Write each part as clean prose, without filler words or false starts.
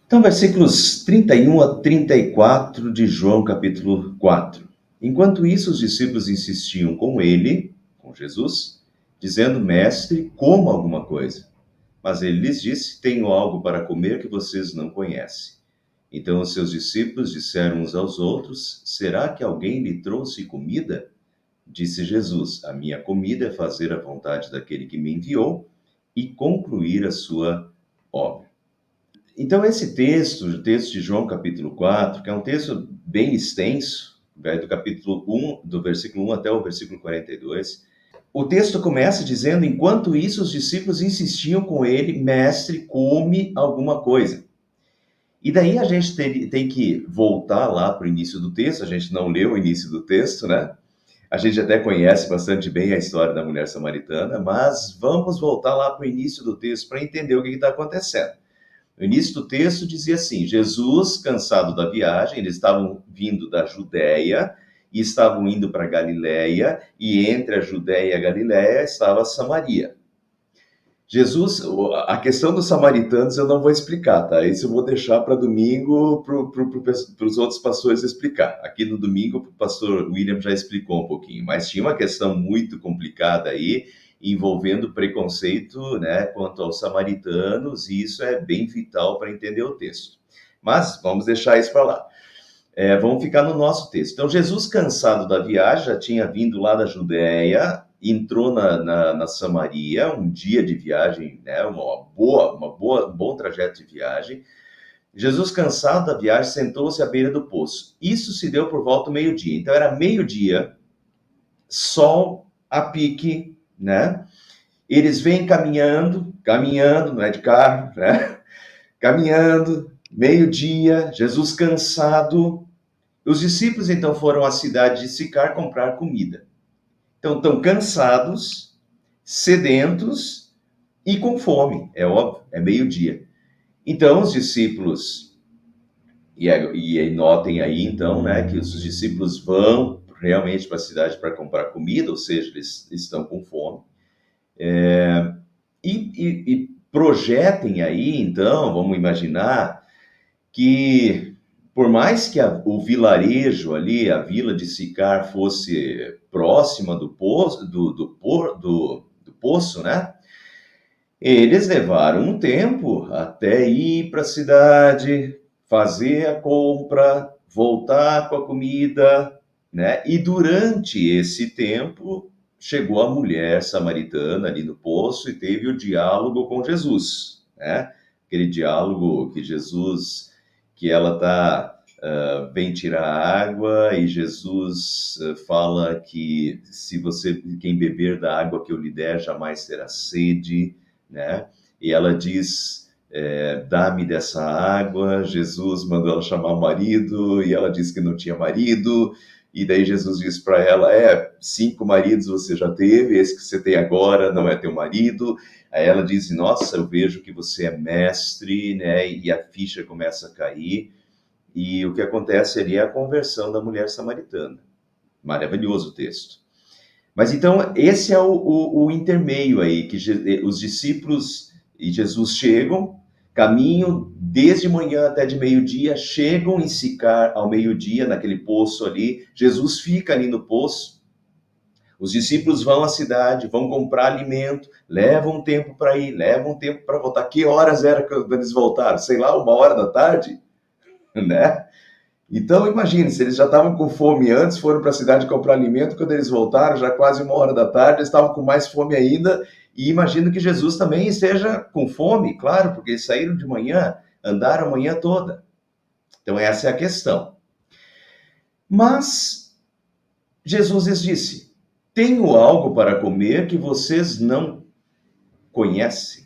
Então, versículos 31 a 34 de João, capítulo 4. Enquanto isso, os discípulos insistiam com ele, com Jesus, dizendo: Mestre, coma alguma coisa. Mas ele lhes disse: Tenho algo para comer que vocês não conhecem. Então os seus discípulos disseram uns aos outros: Será que alguém lhe trouxe comida? Disse Jesus: A minha comida é fazer a vontade daquele que me enviou e concluir a sua obra. Então, esse texto, o texto de João, capítulo 4, que é um texto bem extenso, vai do capítulo 1, do versículo 1 até o versículo 42, o texto começa dizendo: Enquanto isso, os discípulos insistiam com ele: Mestre, come alguma coisa. E daí a gente tem que voltar lá para o início do texto, a gente não leu o início do texto, né? A gente até conhece bastante bem a história da mulher samaritana, mas vamos voltar lá para o início do texto para entender o que está acontecendo. No início do texto dizia assim: Jesus, cansado da viagem, eles estavam vindo da Judéia e estavam indo para Galiléia, e entre a Judéia e a Galiléia estava Samaria. Jesus, a questão dos samaritanos eu não vou explicar, tá? Isso eu vou deixar para domingo para os outros pastores explicar. Aqui no domingo o pastor William já explicou um pouquinho, mas tinha uma questão muito complicada aí, envolvendo preconceito, né, quanto aos samaritanos, e isso é bem vital para entender o texto. Mas vamos deixar isso para lá. Vamos ficar no nosso texto. Então, Jesus, cansado da viagem, já tinha vindo lá da Judéia, entrou na Samaria, um dia de viagem, né, um bom trajeto de viagem. Jesus, cansado da viagem, sentou-se à beira do poço. Isso se deu por volta do meio-dia. Então, era meio-dia, sol a pique, né? Eles vêm caminhando, não é de carro, né? Caminhando, meio-dia, Jesus cansado. Os discípulos então foram à cidade de Sicar comprar comida. Então estão cansados, sedentos e com fome, é óbvio, é meio-dia. Então os discípulos, e notem aí então, né, que os discípulos vão realmente para a cidade para comprar comida, ou seja, eles estão com fome. E projetem aí, então, vamos imaginar que, por mais que o vilarejo ali, a vila de Sicar, fosse próxima do poço, né? Eles levaram um tempo até ir para a cidade, fazer a compra, voltar com a comida, né? E durante esse tempo, chegou a mulher samaritana ali no poço e teve o diálogo com Jesus, né? Aquele diálogo que Jesus, que ela vem tirar água e Jesus fala que quem beber da água que eu lhe der jamais terá sede, né? E ela diz: dá-me dessa água. Jesus mandou ela chamar o marido e ela disse que não tinha marido. E daí Jesus disse para ela: 5 maridos você já teve, esse que você tem agora não é teu marido. Aí ela diz: nossa, eu vejo que você é mestre, né? E a ficha começa a cair. E o que acontece ali é a conversão da mulher samaritana. Maravilhoso o texto. Mas então, esse é o intermeio aí, que os discípulos e Jesus chegam, caminham desde manhã até de meio-dia, chegam em Sicar ao meio-dia, naquele poço ali. Jesus fica ali no poço. Os discípulos vão à cidade, vão comprar alimento, levam um tempo para ir, levam um tempo para voltar. Que horas era quando eles voltaram? Sei lá, 1h da tarde, né? Então, imagine, se eles já estavam com fome antes, foram para a cidade comprar alimento, quando eles voltaram, já quase 1h da tarde, eles estavam com mais fome ainda, e imagino que Jesus também esteja com fome, claro, porque eles saíram de manhã, andaram a manhã toda. Então, essa é a questão. Mas, Jesus lhes disse: tenho algo para comer que vocês não conhecem.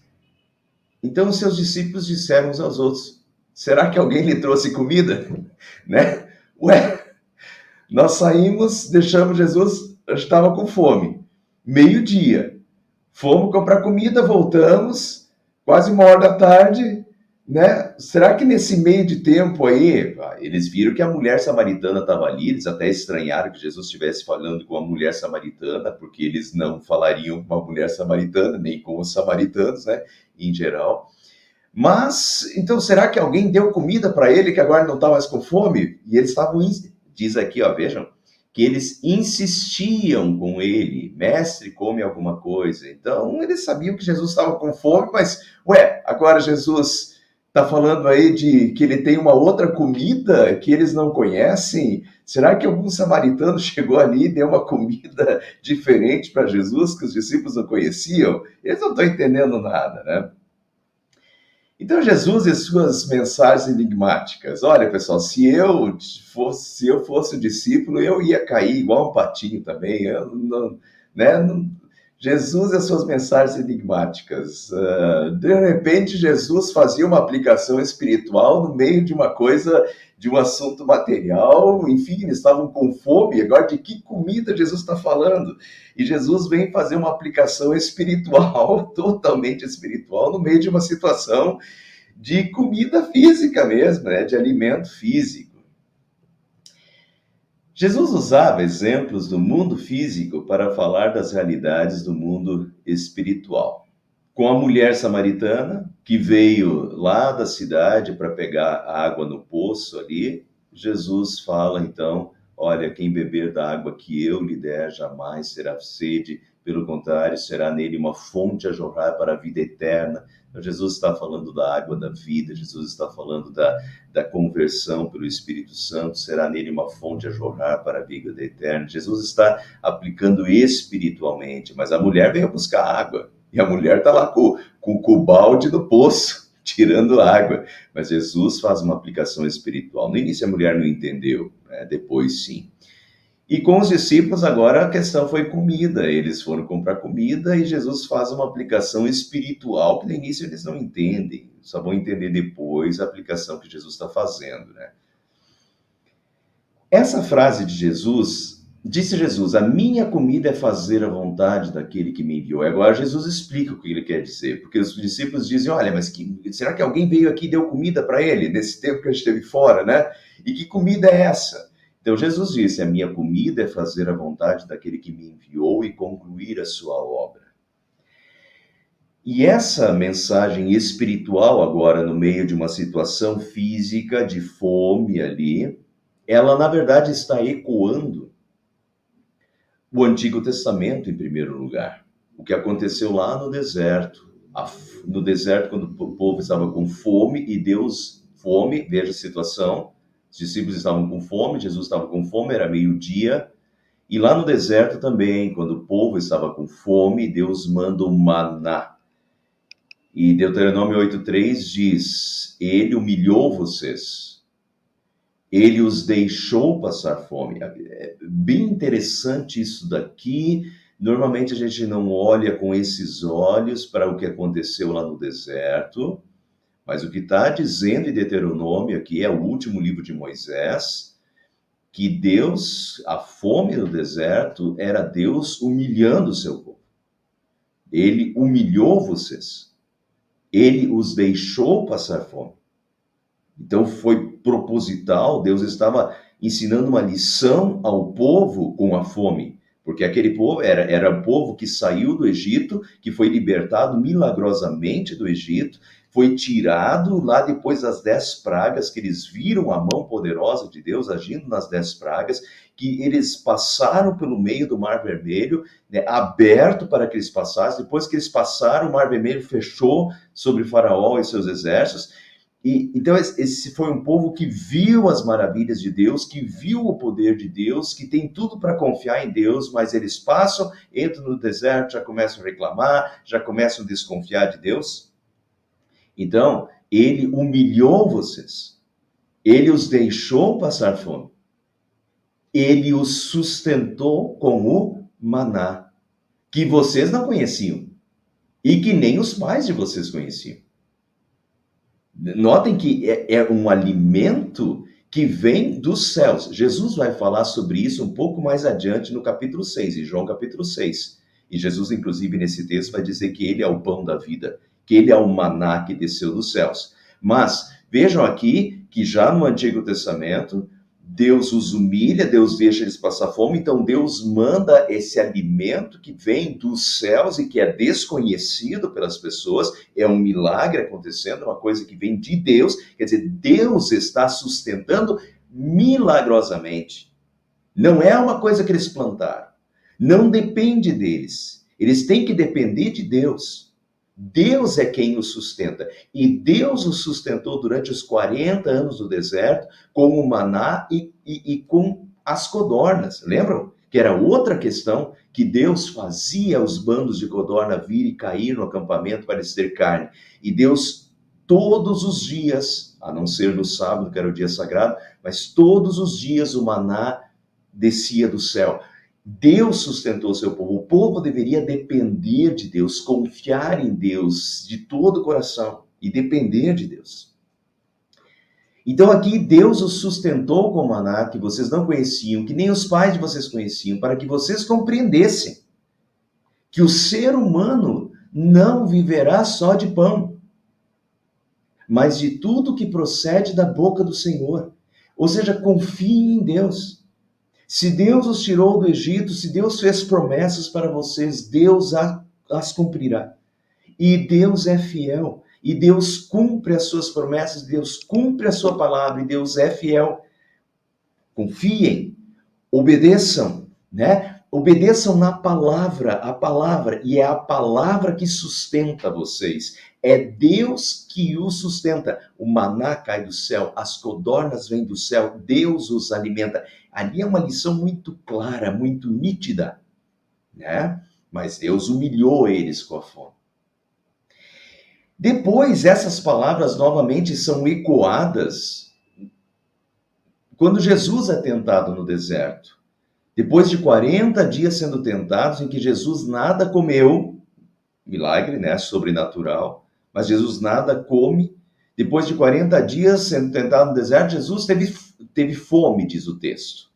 Então, os seus discípulos disseram uns aos outros: será que alguém lhe trouxe comida? Né? Ué, nós saímos, deixamos Jesus, estava com fome. Meio-dia. Fomos comprar comida, voltamos, quase 1h da tarde, né? Será que nesse meio de tempo aí, eles viram que a mulher samaritana estava ali, eles até estranharam que Jesus estivesse falando com a mulher samaritana, porque eles não falariam com uma mulher samaritana, nem com os samaritanos, né? Em geral. Mas, então, será que alguém deu comida para ele que agora não está mais com fome? E eles estavam, diz aqui, ó, vejam, que eles insistiam com ele, mestre, come alguma coisa. Então, eles sabiam que Jesus estava com fome, mas, agora Jesus está falando aí de que ele tem uma outra comida que eles não conhecem? Será que algum samaritano chegou ali e deu uma comida diferente para Jesus que os discípulos não conheciam? Eles não estão entendendo nada, né? Então, Jesus e suas mensagens enigmáticas. Olha, pessoal, se eu fosse um discípulo, eu ia cair igual um patinho também. Eu não, né? Jesus e as suas mensagens enigmáticas. De repente, Jesus fazia uma aplicação espiritual no meio de uma coisa, de um assunto material. Enfim, eles estavam com fome. Agora, de que comida Jesus está falando? E Jesus vem fazer uma aplicação espiritual, totalmente espiritual, no meio de uma situação de comida física mesmo, né? De alimento físico. Jesus usava exemplos do mundo físico para falar das realidades do mundo espiritual. Com a mulher samaritana, que veio lá da cidade para pegar água no poço ali, Jesus fala então: olha, quem beber da água que eu lhe der jamais será sede, pelo contrário, será nele uma fonte a jorrar para a vida eterna. Então, Jesus está falando da água da vida, Jesus está falando da conversão pelo Espírito Santo, será nele uma fonte a jorrar para a vida eterna. Jesus está aplicando espiritualmente, mas a mulher veio buscar água, e a mulher está lá com o balde do poço, tirando água. Mas Jesus faz uma aplicação espiritual. No início a mulher não entendeu, né? Depois sim. E com os discípulos agora a questão foi comida. Eles foram comprar comida e Jesus faz uma aplicação espiritual que no início eles não entendem. Só vão entender depois a aplicação que Jesus está fazendo, né? Essa frase de Jesus, disse Jesus: a minha comida é fazer a vontade daquele que me enviou. Agora Jesus explica o que ele quer dizer, porque os discípulos dizem: olha, mas será que alguém veio aqui e deu comida para ele nesse tempo que a gente esteve fora, né? E que comida é essa? Então Jesus disse: a minha comida é fazer a vontade daquele que me enviou e concluir a sua obra. E essa mensagem espiritual agora, no meio de uma situação física de fome ali, ela na verdade está ecoando o Antigo Testamento em primeiro lugar. O que aconteceu lá no deserto. No deserto, quando o povo estava com fome e Deus, fome, veja a situação, os discípulos estavam com fome, Jesus estava com fome, era meio-dia, e lá no deserto também, quando o povo estava com fome, Deus manda o maná. E Deuteronômio 8:3 diz: ele humilhou vocês, ele os deixou passar fome. É bem interessante isso daqui. Normalmente a gente não olha com esses olhos para o que aconteceu lá no deserto, mas o que está dizendo em Deuteronômio aqui é o último livro de Moisés, que Deus, a fome no deserto, era Deus humilhando o seu povo. Ele humilhou vocês. Ele os deixou passar fome. Então foi proposital, Deus estava ensinando uma lição ao povo com a fome, porque aquele povo era o povo que saiu do Egito, que foi libertado milagrosamente do Egito, foi tirado lá depois das 10 pragas, que eles viram a mão poderosa de Deus agindo nas 10 pragas, que eles passaram pelo meio do Mar Vermelho, né, aberto para que eles passassem. Depois que eles passaram, o Mar Vermelho fechou sobre Faraó e seus exércitos. Então, esse foi um povo que viu as maravilhas de Deus, que viu o poder de Deus, que tem tudo para confiar em Deus, mas eles passam, entram no deserto, já começam a reclamar, já começam a desconfiar de Deus. Então, ele humilhou vocês, ele os deixou passar fome, ele os sustentou com o maná, que vocês não conheciam, e que nem os pais de vocês conheciam. Notem que é um alimento que vem dos céus. Jesus vai falar sobre isso um pouco mais adiante no capítulo 6, em João capítulo 6. E Jesus, inclusive, nesse texto vai dizer que ele é o pão da vida, que ele é o maná que desceu dos céus. Mas vejam aqui que já no Antigo Testamento, Deus os humilha, Deus deixa eles passar fome, então Deus manda esse alimento que vem dos céus e que é desconhecido pelas pessoas, é um milagre acontecendo, uma coisa que vem de Deus, quer dizer, Deus está sustentando milagrosamente. Não é uma coisa que eles plantaram, não depende deles, eles têm que depender de Deus. Deus é quem os sustenta. E Deus os sustentou durante os 40 anos do deserto com o maná e com as codornas. Lembram? Que era outra questão, que Deus fazia os bandos de codorna vir e cair no acampamento para eles ter carne. E Deus, todos os dias, a não ser no sábado, que era o dia sagrado, mas todos os dias o maná descia do céu. Deus sustentou o seu povo. O povo deveria depender de Deus, confiar em Deus de todo o coração e depender de Deus. Então aqui Deus os sustentou com maná que vocês não conheciam, que nem os pais de vocês conheciam, para que vocês compreendessem que o ser humano não viverá só de pão, mas de tudo que procede da boca do Senhor. Ou seja, confiem em Deus. Se Deus os tirou do Egito, se Deus fez promessas para vocês, Deus as cumprirá. E Deus é fiel. E Deus cumpre as suas promessas, Deus cumpre a sua palavra, e Deus é fiel. Confiem, obedeçam, né? Obedeçam na palavra, a palavra, e é a palavra que sustenta vocês. É Deus que os sustenta. O maná cai do céu, as codornas vêm do céu, Deus os alimenta. Ali é uma lição muito clara, muito nítida, né? Mas Deus humilhou eles com a fome. Depois, essas palavras novamente são ecoadas quando Jesus é tentado no deserto. Depois de 40 dias sendo tentados, em que Jesus nada comeu, milagre, né, sobrenatural, mas Jesus nada come. Depois de 40 dias sendo tentado no deserto, Jesus teve fome, diz o texto.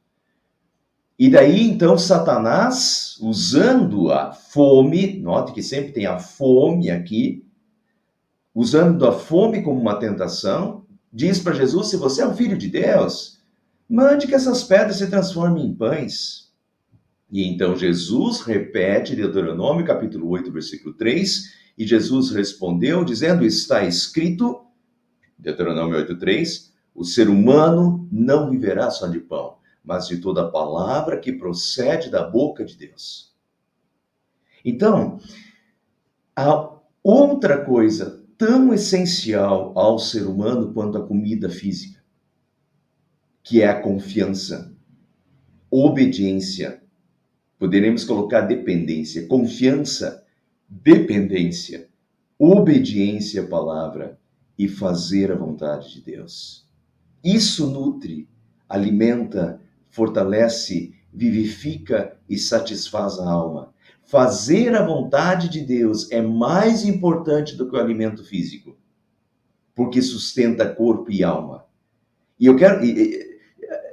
E daí, então, Satanás, usando a fome, note que sempre tem a fome aqui, usando a fome como uma tentação, diz para Jesus, se você é o Filho de Deus, mande que essas pedras se transformem em pães. E então Jesus repete Deuteronômio capítulo 8, versículo 3, e Jesus respondeu dizendo, está escrito, Deuteronômio 8:3, o ser humano não viverá só de pão, mas de toda palavra que procede da boca de Deus. Então, há outra coisa tão essencial ao ser humano quanto a comida física, que é a confiança, obediência. Poderemos colocar dependência, confiança, dependência, obediência à palavra e fazer a vontade de Deus. Isso nutre, alimenta, fortalece, vivifica e satisfaz a alma. Fazer a vontade de Deus é mais importante do que o alimento físico, porque sustenta corpo e alma. E eu quero...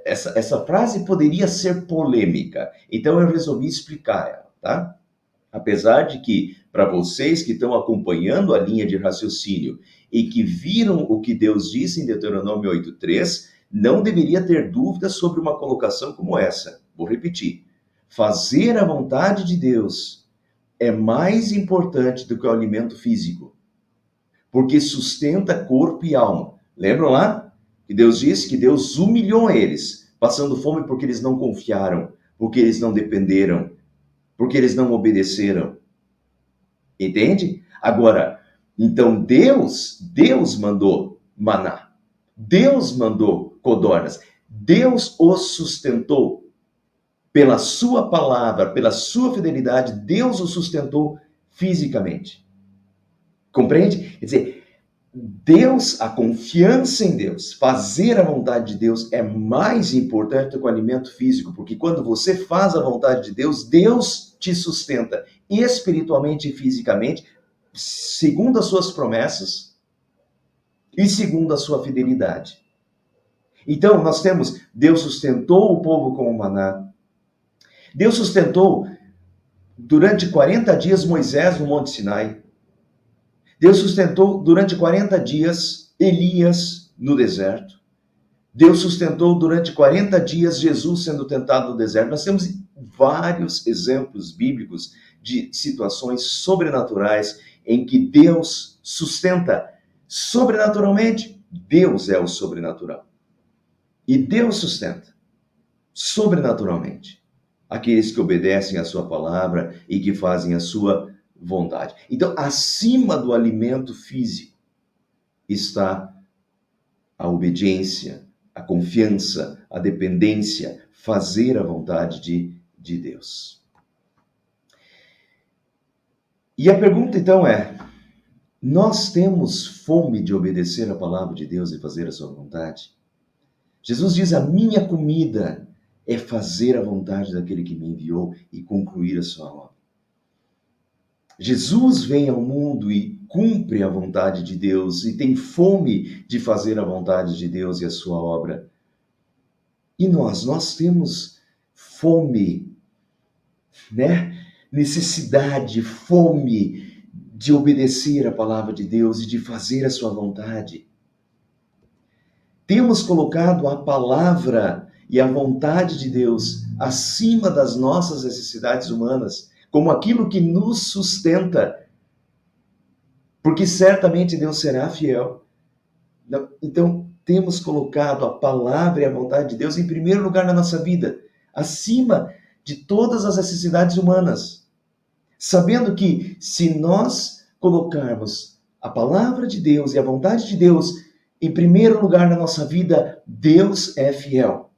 Essa frase poderia ser polêmica, então eu resolvi explicar ela, tá? Apesar de que, para vocês que estão acompanhando a linha de raciocínio e que viram o que Deus disse em Deuteronômio 8:3, não deveria ter dúvida sobre uma colocação como essa. Vou repetir. Fazer a vontade de Deus é mais importante do que o alimento físico, porque sustenta corpo e alma. Lembram lá? Que Deus disse que Deus humilhou eles, passando fome porque eles não confiaram, porque eles não dependeram, porque eles não obedeceram. Entende? Agora, então Deus mandou maná. Deus mandou codornas. Deus os sustentou pela sua palavra, pela sua fidelidade. Deus os sustentou fisicamente. Compreende? Quer dizer, Deus, a confiança em Deus, fazer a vontade de Deus é mais importante do que o alimento físico, porque quando você faz a vontade de Deus, Deus te sustenta espiritualmente e fisicamente, segundo as suas promessas e segundo a sua fidelidade. Então, nós temos, Deus sustentou o povo com o maná. Deus sustentou durante 40 dias Moisés no Monte Sinai. Deus sustentou durante 40 dias Elias no deserto. Deus sustentou durante 40 dias Jesus sendo tentado no deserto. Nós temos vários exemplos bíblicos de situações sobrenaturais em que Deus sustenta sobrenaturalmente. Deus é o sobrenatural. E Deus sustenta sobrenaturalmente aqueles que obedecem à sua palavra e que fazem a sua vontade. Então, acima do alimento físico está a obediência, a confiança, a dependência, fazer a vontade de Deus. E a pergunta então é: nós temos fome de obedecer a palavra de Deus e fazer a sua vontade? Jesus diz: a minha comida é fazer a vontade daquele que me enviou e concluir a sua obra. Jesus vem ao mundo e cumpre a vontade de Deus e tem fome de fazer a vontade de Deus e a sua obra. E nós temos fome, né? Necessidade, fome de obedecer a palavra de Deus e de fazer a sua vontade. Temos colocado a palavra e a vontade de Deus acima das nossas necessidades humanas, como aquilo que nos sustenta, porque certamente Deus será fiel. Então, temos colocado a palavra e a vontade de Deus em primeiro lugar na nossa vida, acima de todas as necessidades humanas, sabendo que se nós colocarmos a palavra de Deus e a vontade de Deus em primeiro lugar na nossa vida, Deus é fiel.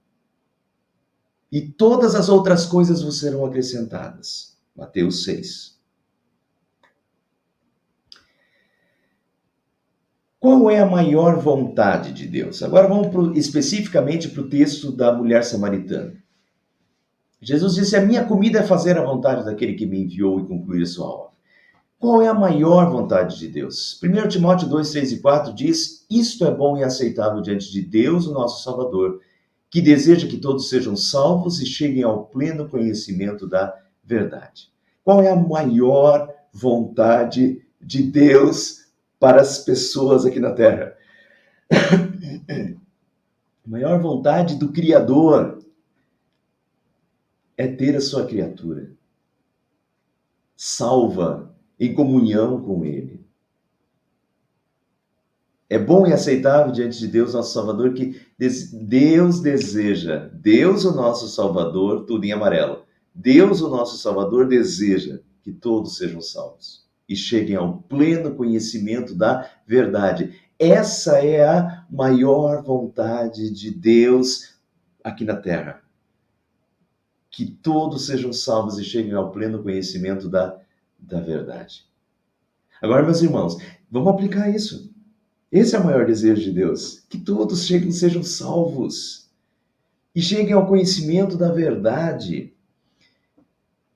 E todas as outras coisas vos serão acrescentadas. Mateus 6. Qual é a maior vontade de Deus? Agora vamos especificamente para o texto da mulher samaritana. Jesus disse: a minha comida é fazer a vontade daquele que me enviou e concluir a sua obra. Qual é a maior vontade de Deus? 1 Timóteo 2, 3 e 4 diz: isto é bom e aceitável diante de Deus, o nosso Salvador, que deseja que todos sejam salvos e cheguem ao pleno conhecimento da verdade. Qual é a maior vontade de Deus para as pessoas aqui na Terra? A maior vontade do Criador é ter a sua criatura salva, em comunhão com Ele. É bom e aceitável diante de Deus, nosso Salvador, que Deus deseja, Deus, o nosso Salvador, tudo em amarelo, Deus, o nosso Salvador, deseja que todos sejam salvos e cheguem ao pleno conhecimento da verdade. Essa é a maior vontade de Deus aqui na Terra. Que todos sejam salvos e cheguem ao pleno conhecimento da verdade. Agora, meus irmãos, vamos aplicar isso. Esse é o maior desejo de Deus, que todos sejam salvos e cheguem ao conhecimento da verdade.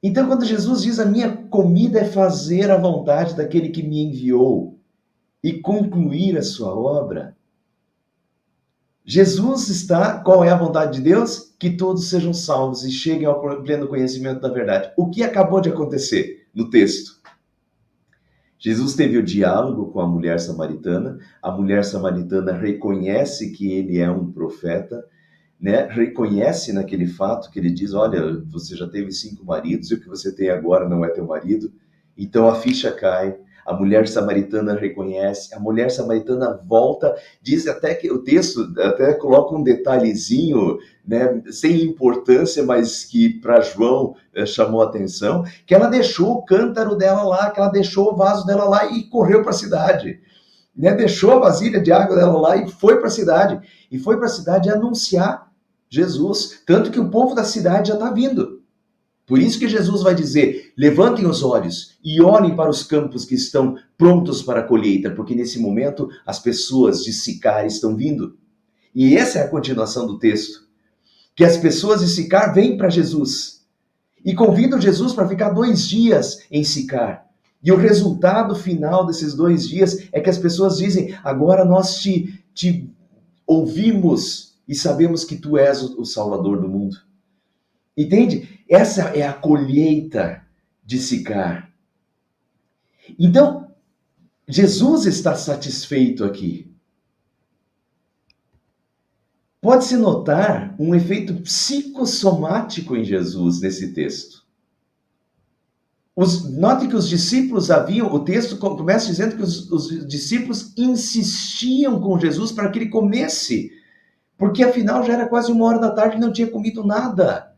Então, quando Jesus diz: a minha comida é fazer a vontade daquele que me enviou e concluir a sua obra, Jesus está, qual é a vontade de Deus? Que todos sejam salvos e cheguem ao pleno conhecimento da verdade. O que acabou de acontecer no texto? Jesus teve o diálogo com a mulher samaritana reconhece que ele é um profeta, né? Reconhece naquele fato que ele diz: olha, você já teve 5 maridos e o que você tem agora não é teu marido. Então a ficha cai, a mulher samaritana reconhece, a mulher samaritana volta, diz até que o texto até coloca um detalhezinho, né, sem importância, mas que para João chamou a atenção, que ela deixou o cântaro dela lá, que ela deixou o vaso dela lá e correu para a cidade. Né? Deixou a vasilha de água dela lá e foi para a cidade. E foi para a cidade anunciar Jesus, tanto que o povo da cidade já está vindo. Por isso que Jesus vai dizer: levantem os olhos e olhem para os campos que estão prontos para a colheita, porque nesse momento as pessoas de Sicar estão vindo. E essa é a continuação do texto, que as pessoas de Sicar vêm para Jesus e convidam Jesus para ficar 2 dias em Sicar. E o resultado final desses 2 dias é que as pessoas dizem: agora nós te ouvimos e sabemos que tu és o Salvador do mundo. Entende? Essa é a colheita de Sicar. Então, Jesus está satisfeito aqui. Pode-se notar um efeito psicossomático em Jesus nesse texto. Note que os discípulos haviam, o texto começa dizendo que os discípulos insistiam com Jesus para que ele comesse, porque afinal já era quase 1 hora da tarde e não tinha comido nada.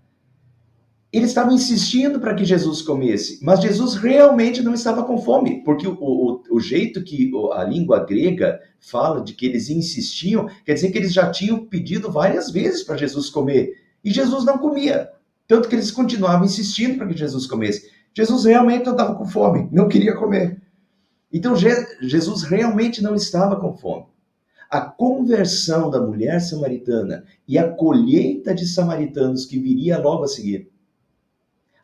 Eles estavam insistindo para que Jesus comesse, mas Jesus realmente não estava com fome, porque o jeito que a língua grega fala de que eles insistiam, quer dizer que eles já tinham pedido várias vezes para Jesus comer, e Jesus não comia, tanto que eles continuavam insistindo para que Jesus comesse. Jesus realmente não estava com fome, não queria comer. Então Jesus realmente não estava com fome. A conversão da mulher samaritana e a colheita de samaritanos que viria logo a seguir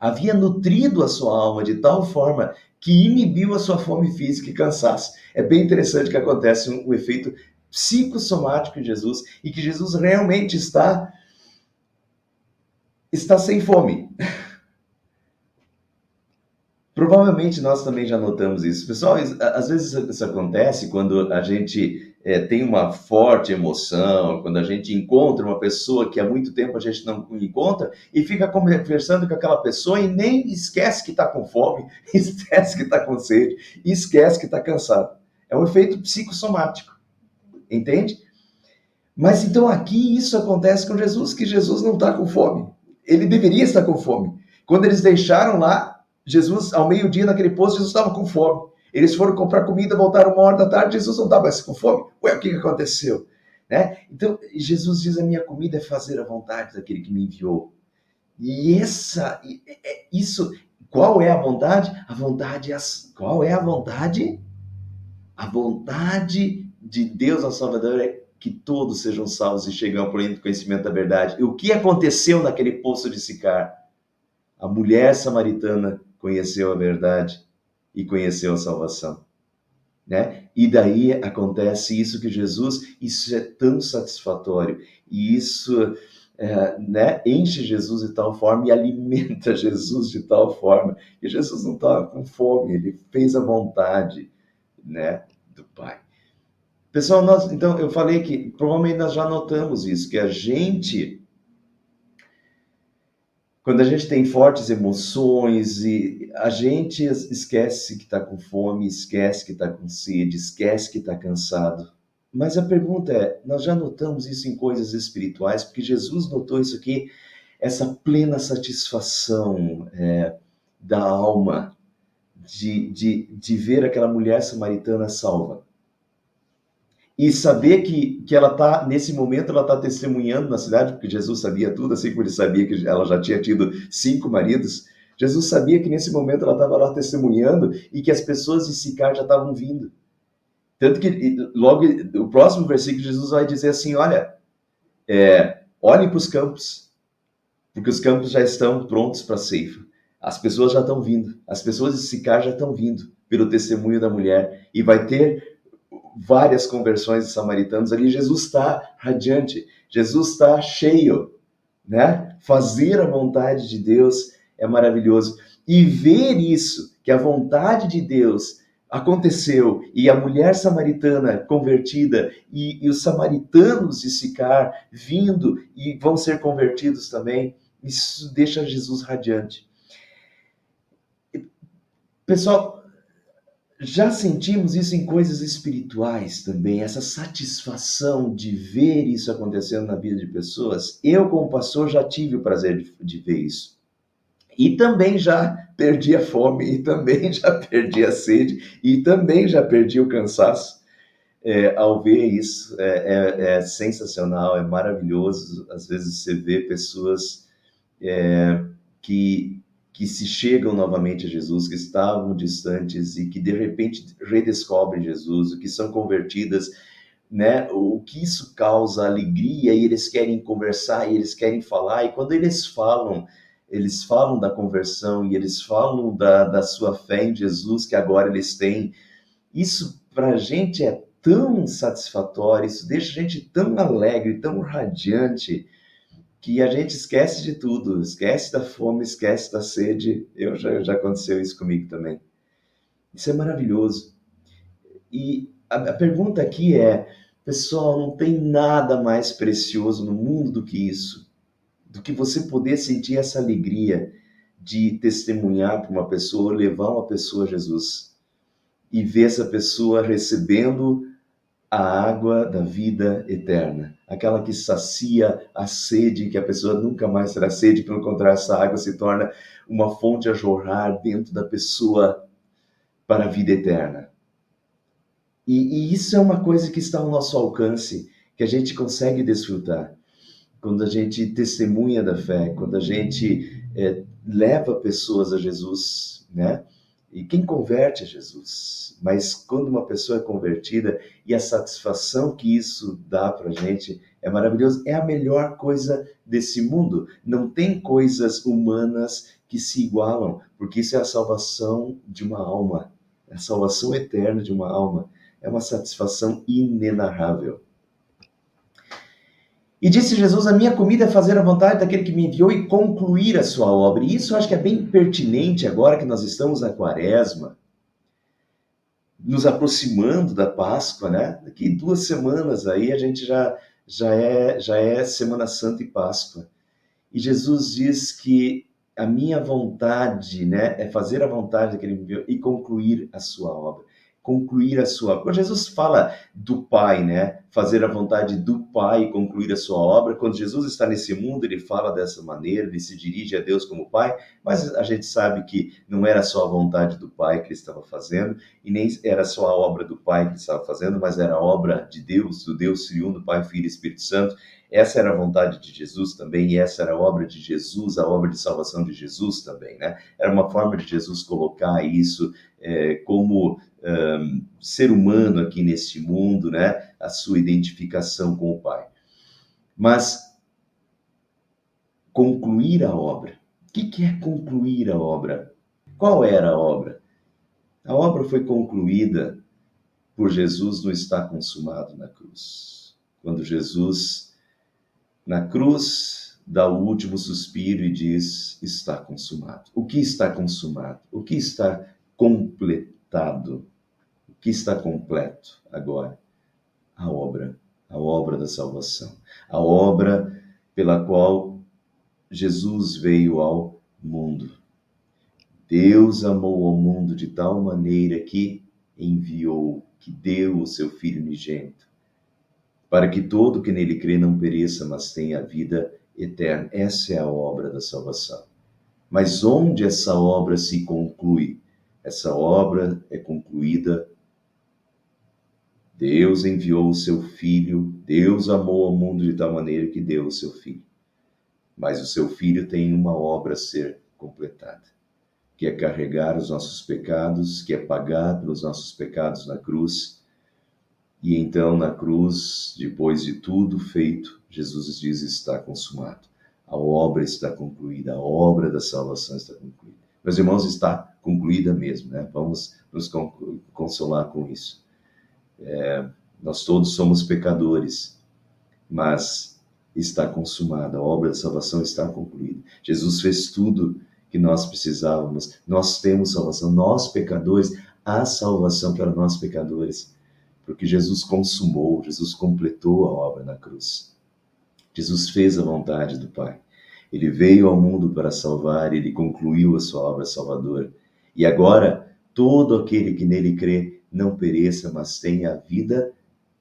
havia nutrido a sua alma de tal forma que inibiu a sua fome física e cansaço. É bem interessante que acontece um efeito psicossomático em Jesus e que Jesus realmente está sem fome. Provavelmente nós também já notamos isso. Pessoal, às vezes isso acontece quando a gente tem uma forte emoção, quando a gente encontra uma pessoa que há muito tempo a gente não encontra e fica conversando com aquela pessoa e nem esquece que está com fome, esquece que está com sede, esquece que está cansado. É um efeito psicossomático, entende? Mas então aqui isso acontece com Jesus, que Jesus não está com fome. Ele deveria estar com fome. Quando eles deixaram lá, Jesus, ao meio-dia, naquele posto, Jesus estava com fome. Eles foram comprar comida, voltaram 1 hora da tarde, Jesus não estava mais com fome. Ué, o que aconteceu? Né? Então, Jesus diz, a minha comida é fazer a vontade daquele que me enviou. E isso, qual é a vontade? A vontade, qual é a vontade? A vontade de Deus, nosso Salvador, é que todos sejam salvos e cheguem ao pleno conhecimento da verdade. E o que aconteceu naquele poço de Sicar? A mulher samaritana conheceu a verdade e conheceu a salvação, né? E daí acontece isso que Jesus, isso é tão satisfatório, e isso né, enche Jesus de tal forma e alimenta Jesus de tal forma que Jesus não estava com fome, ele fez a vontade, né, do Pai. Pessoal, então eu falei que provavelmente nós já notamos isso, que a gente, quando a gente tem fortes emoções e a gente esquece que está com fome, esquece que está com sede, esquece que está cansado. Mas a pergunta é, nós já notamos isso em coisas espirituais, porque Jesus notou isso aqui, essa plena satisfação da alma de ver aquela mulher samaritana salva. E saber que ela está, nesse momento, ela está testemunhando na cidade, porque Jesus sabia tudo, assim como ele sabia que ela já tinha tido 5 maridos. Jesus sabia que nesse momento ela estava lá testemunhando e que as pessoas de Sicar já estavam vindo. Tanto que logo o próximo versículo Jesus vai dizer assim, olha, olhem para os campos, porque os campos já estão prontos para a ceifa. As pessoas já estão vindo, as pessoas de Sicar já estão vindo pelo testemunho da mulher e vai ter várias conversões de samaritanos ali. Jesus está radiante, Jesus está cheio, né? Fazer a vontade de Deus é maravilhoso. E ver isso, que a vontade de Deus aconteceu e a mulher samaritana convertida e os samaritanos de Sicar vindo e vão ser convertidos também, isso deixa Jesus radiante. Pessoal, já sentimos isso em coisas espirituais também, essa satisfação de ver isso acontecendo na vida de pessoas. Eu, como pastor, já tive o prazer de ver isso. E também já perdi a fome, e também já perdi a sede, e também já perdi o cansaço ao ver isso. É sensacional, é maravilhoso. Às vezes você vê pessoas que, que se chegam novamente a Jesus, que estavam distantes e que de repente redescobrem Jesus, que são convertidas, né? O que isso causa alegria e eles querem conversar e eles querem falar, e quando eles falam da conversão e eles falam da sua fé em Jesus que agora eles têm, isso para a gente é tão satisfatório, isso deixa a gente tão alegre, tão radiante, que a gente esquece de tudo, esquece da fome, esquece da sede. Já aconteceu isso comigo também. Isso é maravilhoso. E a pergunta aqui é, Pessoal, não tem nada mais precioso no mundo do que isso, do que você poder sentir essa alegria de testemunhar para uma pessoa, levar uma pessoa a Jesus e ver essa pessoa recebendo a água da vida eterna, aquela que sacia a sede, que a pessoa nunca mais terá sede, pelo contrário, essa água se torna uma fonte a jorrar dentro da pessoa para a vida eterna. E isso é uma coisa que está ao nosso alcance, que a gente consegue desfrutar. Quando a gente testemunha da fé, quando a gente leva pessoas a Jesus, né? E quem converte a Jesus, mas quando uma pessoa é convertida e a satisfação que isso dá para a gente é maravilhoso, é a melhor coisa desse mundo. Não tem coisas humanas que se igualam, porque isso é a salvação de uma alma, é a salvação eterna de uma alma. É uma satisfação inenarrável. E disse Jesus: a minha comida é fazer a vontade daquele que me enviou e concluir a sua obra. E isso eu acho que é bem pertinente agora que nós estamos na Quaresma, nos aproximando da Páscoa, né? Daqui 2 semanas aí a gente já é Semana Santa e Páscoa. E Jesus diz que a minha vontade, né, é fazer a vontade daquele que me enviou e concluir a sua obra. Concluir a sua obra. Quando Jesus fala do Pai, né, fazer a vontade do Pai e concluir a sua obra, quando Jesus está nesse mundo, ele fala dessa maneira, ele se dirige a Deus como Pai, mas a gente sabe que não era só a vontade do Pai que ele estava fazendo, e nem era só a obra do Pai que ele estava fazendo, mas era a obra de Deus, do Deus Triuno, Pai, Filho e Espírito Santo. Essa era a vontade de Jesus também, e essa era a obra de Jesus, a obra de salvação de Jesus também, né? Era uma forma de Jesus colocar isso como ser humano aqui neste mundo, né? A sua identificação com o Pai. Mas concluir a obra. O que é concluir a obra? Qual era a obra? A obra foi concluída por Jesus no está consumado na cruz. Quando Jesus, na cruz, dá o último suspiro e diz: está consumado. O que está consumado? O que está completado? O que está completo agora? A obra da salvação, a obra pela qual Jesus veio ao mundo. Deus amou ao mundo de tal maneira que enviou, que deu o seu Filho unigênito, para que todo que nele crê não pereça, mas tenha a vida eterna. Essa é a obra da salvação. Mas onde essa obra se conclui? Essa obra é concluída. Deus enviou o seu Filho, Deus amou ao mundo de tal maneira que deu o seu Filho. Mas o seu Filho tem uma obra a ser completada, que é carregar os nossos pecados, que é pagar pelos nossos pecados na cruz. E então, na cruz, depois de tudo feito, Jesus diz: está consumado. A obra está concluída, a obra da salvação está concluída. Meus irmãos, está concluída mesmo, né? Vamos nos consolar com isso. Nós todos somos pecadores, mas está consumada, a obra da salvação está concluída. Jesus fez tudo que nós precisávamos, nós temos salvação, nós pecadores, há salvação para nós pecadores, porque Jesus consumou, Jesus completou a obra na cruz. Jesus fez a vontade do Pai. Ele veio ao mundo para salvar, ele concluiu a sua obra salvadora. E agora, todo aquele que nele crê não pereça, mas tenha a vida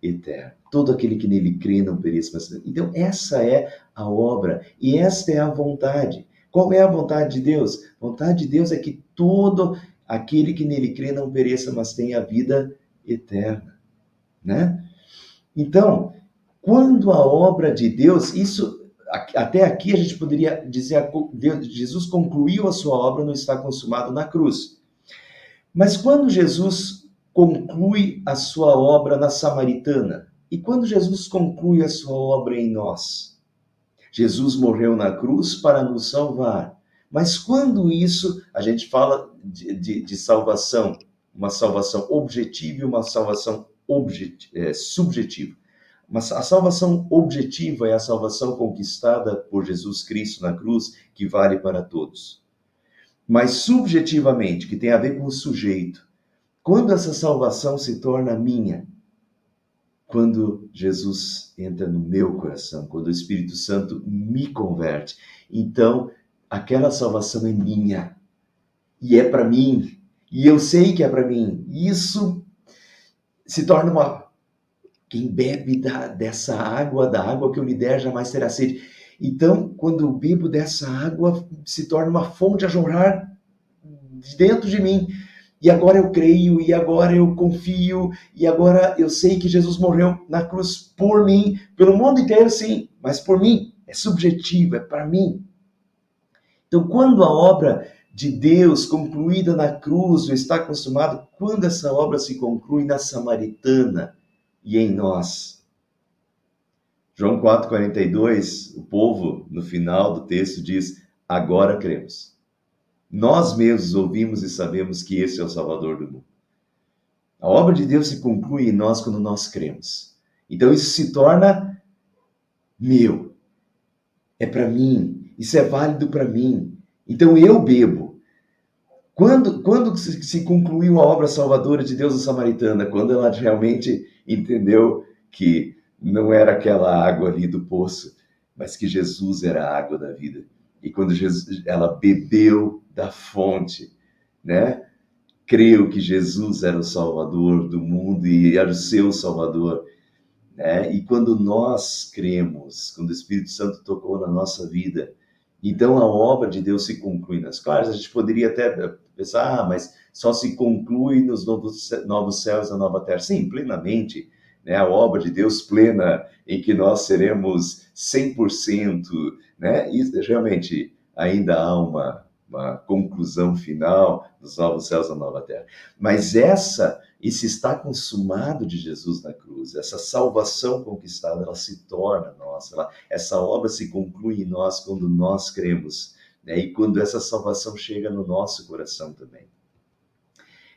eterna. Todo aquele que nele crê não pereça, mas... Então, essa é a obra e esta é a vontade. Qual é a vontade de Deus? A vontade de Deus é que todo aquele que nele crê não pereça, mas tenha a vida eterna, né? Então, quando a obra de Deus, isso até aqui a gente poderia dizer, Jesus concluiu a sua obra no está consumado na cruz. Mas quando Jesus conclui a sua obra na Samaritana, e quando Jesus conclui a sua obra em nós? Jesus morreu na cruz para nos salvar. Mas quando isso, a gente fala de salvação, uma salvação objetiva e uma salvação subjetiva. Mas a salvação objetiva é a salvação conquistada por Jesus Cristo na cruz, que vale para todos. Mas subjetivamente, que tem a ver com o sujeito, quando essa salvação se torna minha, quando Jesus entra no meu coração, quando o Espírito Santo me converte. Então, aquela salvação é minha e é para mim, e eu sei que é para mim. Isso se torna uma... Quem bebe dessa água, da água que eu lhe der, jamais terá sede. Então, quando eu bebo dessa água, se torna uma fonte a jorrar dentro de mim. E agora eu creio, e agora eu confio, e agora eu sei que Jesus morreu na cruz por mim, pelo mundo inteiro, sim, mas por mim. É subjetivo, é para mim. Então, quando a obra de Deus concluída na cruz está consumada, quando essa obra se conclui na Samaritana e em nós. João 4,42, o povo, no final do texto, diz: agora cremos. Nós mesmos ouvimos e sabemos que esse é o Salvador do mundo. A obra de Deus se conclui em nós quando nós cremos. Então isso se torna meu. É para mim. Isso é válido para mim. Então eu bebo. Quando se concluiu a obra salvadora de Deus na Samaritana? Quando ela realmente entendeu que não era aquela água ali do poço, mas que Jesus era a água da vida. E quando ela bebeu da fonte, né? Creu que Jesus era o Salvador do mundo e era o seu Salvador, né? E quando nós cremos, quando o Espírito Santo tocou na nossa vida, então a obra de Deus se conclui nas claras. A gente poderia até pensar, mas só se conclui nos novos céus e na nova terra. Sim, plenamente, né? A obra de Deus plena em que nós seremos 100%, né? Isso realmente ainda há uma conclusão final dos novos céus e da nova terra. Mas esse está consumado de Jesus na cruz, essa salvação conquistada, ela se torna nossa, essa obra se conclui em nós quando nós cremos, né? E quando essa salvação chega no nosso coração também.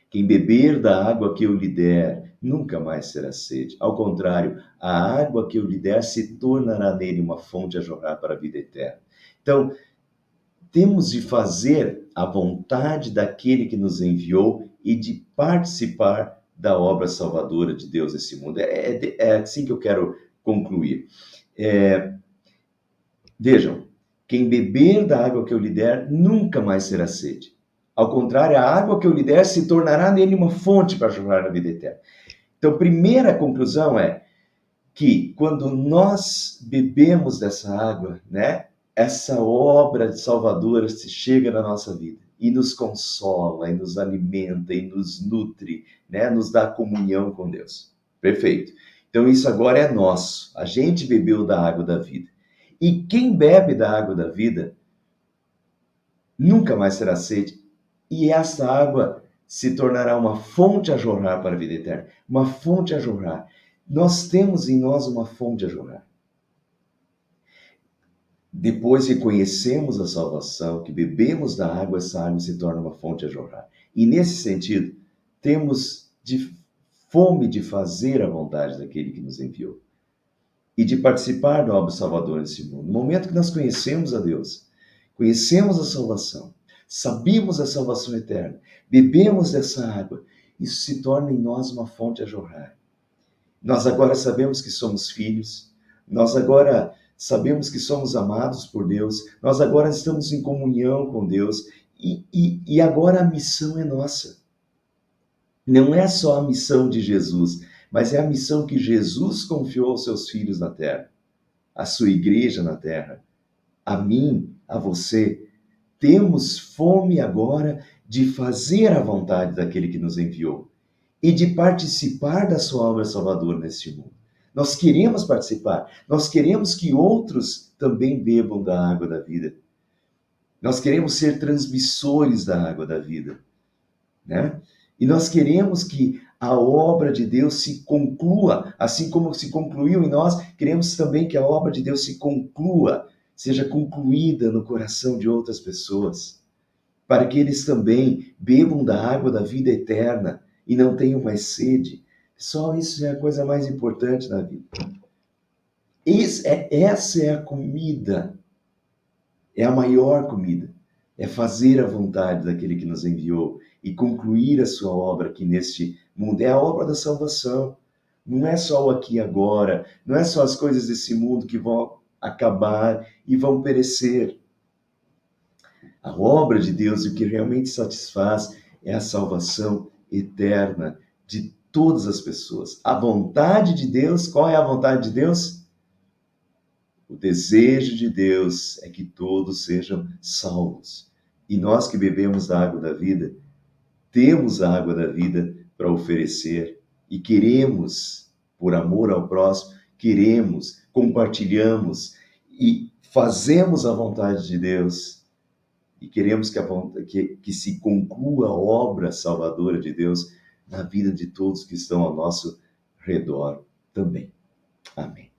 Quem beber da água que eu lhe der, nunca mais terá sede. Ao contrário, a água que eu lhe der se tornará nele uma fonte a jorrar para a vida eterna. Então, temos de fazer a vontade daquele que nos enviou e de participar da obra salvadora de Deus nesse mundo. É assim que eu quero concluir. Vejam, quem beber da água que eu lhe der, nunca mais terá sede. Ao contrário, a água que eu lhe der se tornará nele uma fonte para jorrar na vida eterna. Então, primeira conclusão é que quando nós bebemos dessa água, né, essa obra salvadora se chega na nossa vida e nos consola, e nos alimenta, e nos nutre, né, nos dá comunhão com Deus. Perfeito. Então isso agora é nosso. A gente bebeu da água da vida. E quem bebe da água da vida nunca mais terá sede. E essa água se tornará uma fonte a jorrar para a vida eterna. Uma fonte a jorrar. Nós temos em nós uma fonte a jorrar. Depois que conhecemos a salvação, que bebemos da água, essa água se torna uma fonte a jorrar. E nesse sentido, temos fome de fazer a vontade daquele que nos enviou e de participar da obra salvadora nesse mundo. No momento que nós conhecemos a Deus, conhecemos a salvação, sabemos a salvação eterna, bebemos dessa água, isso se torna em nós uma fonte a jorrar. Nós agora sabemos que somos filhos, nós agora sabemos que somos amados por Deus, nós agora estamos em comunhão com Deus e agora a missão é nossa. Não é só a missão de Jesus, mas é a missão que Jesus confiou aos seus filhos na terra, à sua igreja na terra, a mim, a você. Temos fome agora de fazer a vontade daquele que nos enviou e de participar da sua obra salvadora neste mundo. Nós queremos participar, nós queremos que outros também bebam da água da vida. Nós queremos ser transmissores da água da vida, né? E nós queremos que a obra de Deus se conclua, assim como se concluiu em nós, queremos também que a obra de Deus se conclua, seja concluída no coração de outras pessoas, para que eles também bebam da água da vida eterna e não tenham mais sede. Só isso é a coisa mais importante na vida. Essa é a comida, é a maior comida. É fazer a vontade daquele que nos enviou e concluir a sua obra aqui neste mundo. É a obra da salvação. Não é só o aqui e agora, não é só as coisas desse mundo que vão acabar e vão perecer. A obra de Deus, o que realmente satisfaz, é a salvação eterna de todas as pessoas. A vontade de Deus, qual é a vontade de Deus? O desejo de Deus é que todos sejam salvos. E nós que bebemos da água da vida, temos a água da vida para oferecer e queremos, por amor ao próximo, queremos, compartilhamos e fazemos a vontade de Deus e queremos que se conclua a obra salvadora de Deus na vida de todos que estão ao nosso redor também. Amém.